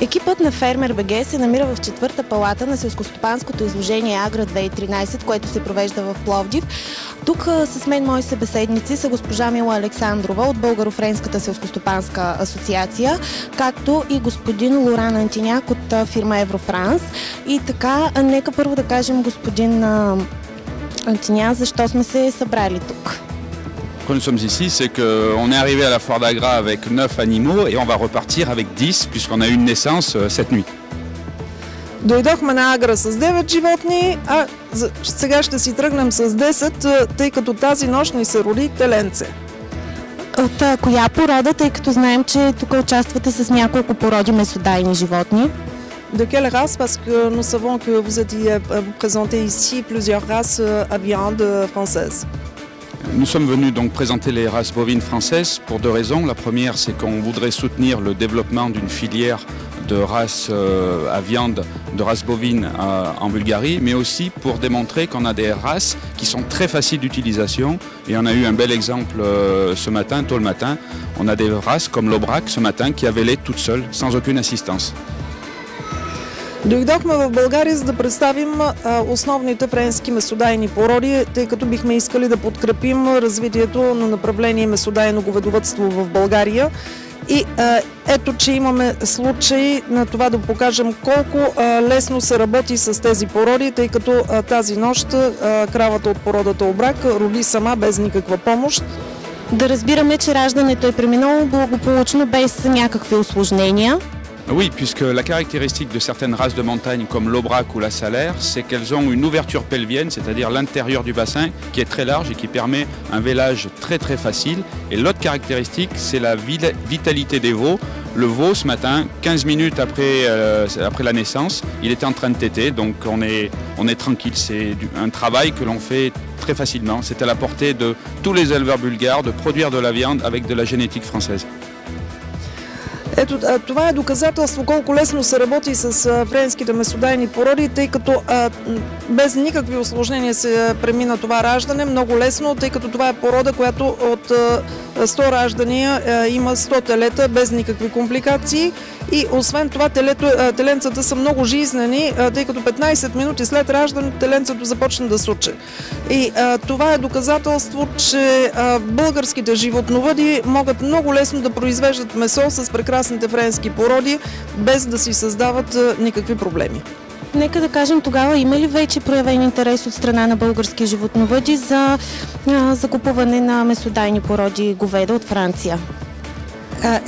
Екипът на Фермер БГ се намира в четвърта палата на селскостопанското изложение Агра 2013, което се провежда в Пловдив. Тук с мен мои събеседници са госпожа Мила Александрова от Българо-френската селскостопанска асоциация, както и господин Лоран Антиняк от фирма Еврофранс. И така, нека първо да кажем, господин Антиняк, защо сме се събрали тук? Pourquoi nous sommes ici, c'est qu'on est arrivé à la foire d'Agra avec 9 animaux et on va repartir avec 10 puisqu'on a eu une naissance cette nuit. Дойдохме на Агра с 9 животни, а сега ще си тръгнем с 10, тъй като тази нощ ни се роди теленце. От коя порода, тъй като знаем, че тук участвате с няколко породи месодайни животни? De quelle race? Parce que nous savons que vous êtes présenté ici plusieurs races à viande française. Nous sommes venus donc présenter les races bovines françaises pour deux raisons. La première, c'est qu'on voudrait soutenir le développement d'une filière de races à viande, de races bovines en Bulgarie, mais aussi pour démontrer qu'on a des races qui sont très faciles d'utilisation. Et on a eu un bel exemple ce matin, tôt le matin. On a des races comme l'Aubrac ce matin qui avait lait toute seule, sans aucune assistance. Дойдохме в България, за да представим основните френски месодайни породи, тъй като бихме искали да подкрепим развитието на направление месодайно говедовъдство в България. И ето, че имаме случай на това да покажем колко лесно се работи с тези породи, тъй като тази нощ кравата от породата Обрак роди сама без никаква помощ. Да разбираме, че раждането е преминало благополучно без някакви усложнения. Oui, puisque la caractéristique de certaines races de montagne comme l'Aubrac ou la Salaire, c'est qu'elles ont une ouverture pelvienne, c'est-à-dire l'intérieur du bassin, qui est très large et qui permet un vélage très facile. Et l'autre caractéristique, c'est la vitalité des veaux. Le veau, ce matin, 15 minutes après la naissance, il était en train de téter, donc on est tranquille. C'est un travail que l'on fait très facilement. C'est à la portée de tous les éleveurs bulgares de produire de la viande avec de la génétique française. Ето, това е доказателство колко лесно се работи с френските месодайни породи, тъй като без никакви усложнения се премина това раждане. Много лесно, тъй като това е порода, която от 100 раждания има 100 телета без никакви компликации. И освен това теленцата са много жизнени, тъй като 15 минути след раждане теленцето започна да суче. И това е доказателство, че българските животновъди могат много лесно да произвеждат месо с прекрасните френски породи, без да си създават никакви проблеми. Нека да кажем тогава, има ли вече проявен интерес от страна на български животновъди за закупуване на месодайни породи говеда от Франция?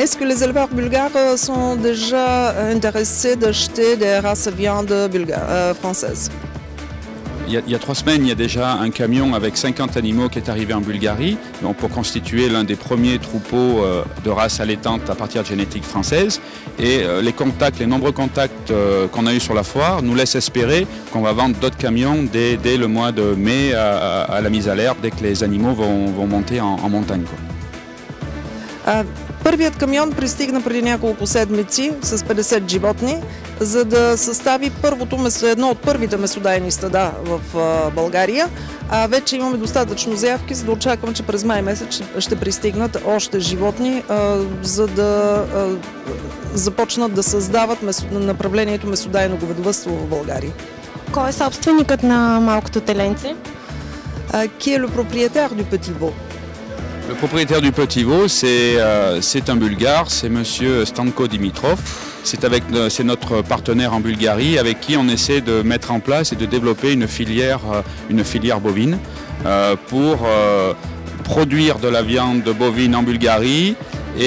Est-ce que les éleveurs bulgares sont déjà intéressés d'acheter des races viande françaises? Il y a 3 semaines, il y a déjà un camion avec 50 animaux qui est arrivé en Bulgarie, donc pour constituer l'un des premiers troupeaux de races allaitantes à partir de génétique française. Et les nombreux contacts qu'on a eus sur la foire nous laissent espérer qu'on va vendre d'autres camions dès le mois de mai à la mise à l'herbe, dès que les animaux vont monter en montagne, quoi. Първият камион пристигна преди няколко седмици с 50 животни, за да състави едно от първите месодайни стада в България. Вече имаме достатъчно заявки, за да очаквам, че през май месец ще пристигнат още животни, за да започнат да създават направлението месодайно говедовъдство в България. Кой е собственикът на малкото теленце? Qui est le propriétaire du petit veau? Le propriétaire du petit veau, c'est un Bulgare, c'est monsieur Stanko Dimitrov. C'est notre partenaire en Bulgarie avec qui on essaie de mettre en place et de développer une filière bovine pour produire de la viande bovine en Bulgarie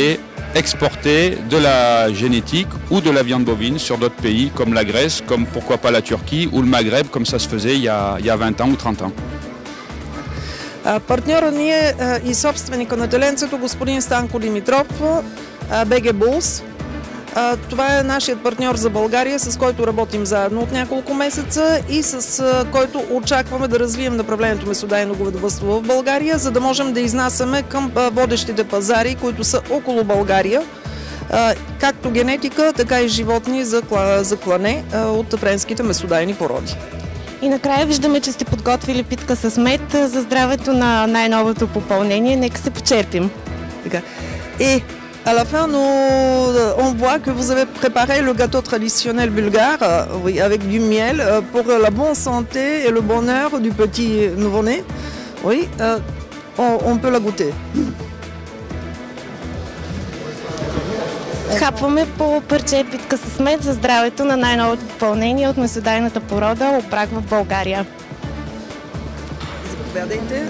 et exporter de la génétique ou de la viande bovine sur d'autres pays comme la Grèce, comme pourquoi pas la Turquie ou le Maghreb, comme ça se faisait il y a 20 ans ou 30 ans. Партньора ни е и собственика на теленцето, господин Станко Димитров, BG Bulls. Това е нашият партньор за България, с който работим заедно от няколко месеца и с който очакваме да развием направлението месодайно говедовъдство в България, за да можем да изнасяме към водещите пазари, които са около България, както генетика, така и животни за клане от френските месодайни породи. И накрая виждаме, че сте подготвили питка с мед за здравето на най-новото попълнение. Нека се почерпим. Така. Et À la fin, on voit que vous avez préparé le gâteau traditionnel bulgare, oui, avec du miel, pour la bonne santé et le bonheur du petit nouveau-né. Oui, on peut la goûter. Хапваме по парче питка с мед за здравето на най-новото попълнение от маслодайната порода Лобрак в България. Заповядайте.